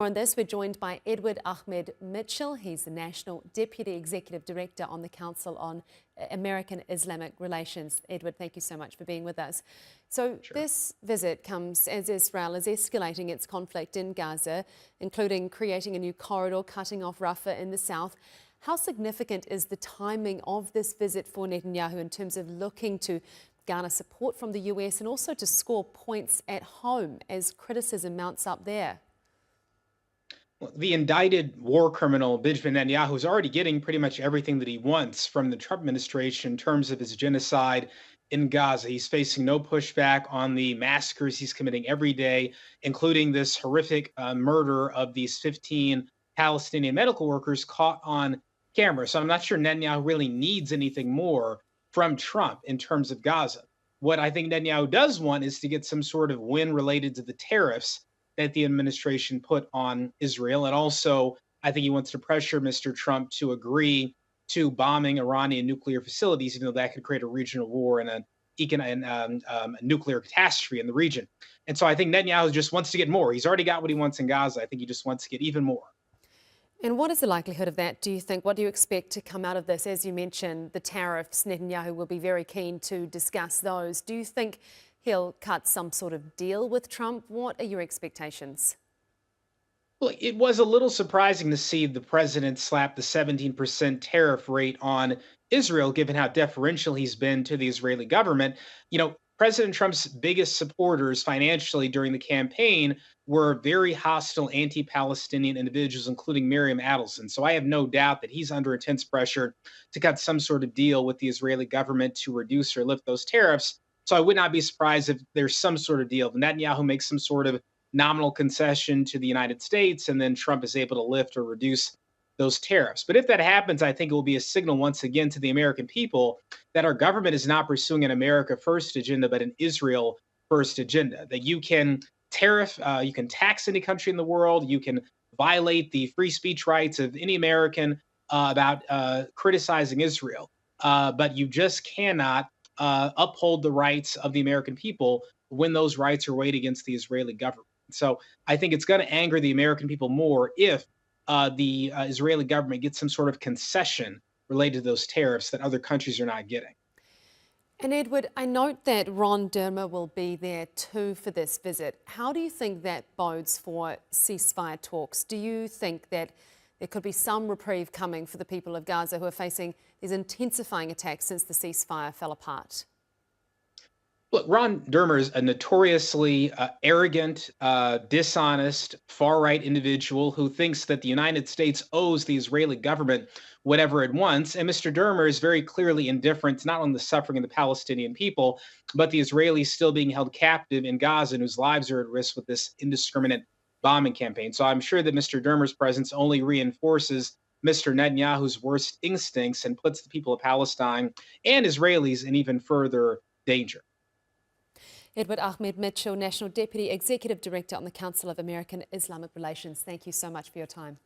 On this, we're joined by Edward Ahmed Mitchell. He's the National Deputy Executive Director on the Council on American Islamic Relations. Edward, thank you so much for being with us. So This visit comes as Israel is escalating its conflict in Gaza, including creating a new corridor, cutting off Rafah in the south. How significant is the timing of this visit for Netanyahu in terms of looking to garner support from the US and also to score points at home as criticism mounts up there? The indicted war criminal Benjamin Netanyahu is already getting pretty much everything that he wants from the Trump administration in terms of his genocide in Gaza. He's facing no pushback on the massacres he's committing every day, including this horrific murder of these 15 Palestinian medical workers caught on camera. So I'm not sure Netanyahu really needs anything more from Trump in terms of Gaza. What I think Netanyahu does want is to get some sort of win related to the tariffs that the administration put on Israel. And also, I think he wants to pressure Mr. Trump to agree to bombing Iranian nuclear facilities, even though that could create a regional war and a nuclear catastrophe in the region. And so I think Netanyahu just wants to get more. He's already got what he wants in Gaza. I think he just wants to get even more. And what is the likelihood of that, do you think? What do you expect to come out of this? As you mentioned, the tariffs, Netanyahu will be very keen to discuss those. Do you think he'll cut some sort of deal with Trump? What are your expectations? Well, it was a little surprising to see the president slap the 17% tariff rate on Israel, given how deferential he's been to the Israeli government. President Trump's biggest supporters financially during the campaign were very hostile anti Palestinian individuals, including Miriam Adelson. So I have no doubt that he's under intense pressure to cut some sort of deal with the Israeli government to reduce or lift those tariffs. So I would not be surprised if there's some sort of deal. If Netanyahu makes some sort of nominal concession to the United States, and then Trump is able to lift or reduce those tariffs. But if that happens, I think it will be a signal once again to the American people that our government is not pursuing an America first agenda, but an Israel first agenda. That you can you can tax any country in the world, you can violate the free speech rights of any American about criticizing Israel, but you just cannot uphold the rights of the American people when those rights are weighed against the Israeli government. So I think it's going to anger the American people more if the Israeli government gets some sort of concession related to those tariffs that other countries are not getting. And Edward, I note that Ron Dermer will be there too for this visit. How do you think that bodes for ceasefire talks? Do you think that there could be some reprieve coming for the people of Gaza who are facing these intensifying attacks since the ceasefire fell apart? Look, Ron Dermer is a notoriously arrogant, dishonest, far-right individual who thinks that the United States owes the Israeli government whatever it wants. And Mr. Dermer is very clearly indifferent not on the suffering of the Palestinian people, but the Israelis still being held captive in Gaza and whose lives are at risk with this indiscriminate bombing campaign. So I'm sure that Mr. Dermer's presence only reinforces Mr. Netanyahu's worst instincts and puts the people of Palestine and Israelis in even further danger. Edward Ahmed Mitchell, National Deputy Executive Director on the Council of American Islamic Relations. Thank you so much for your time.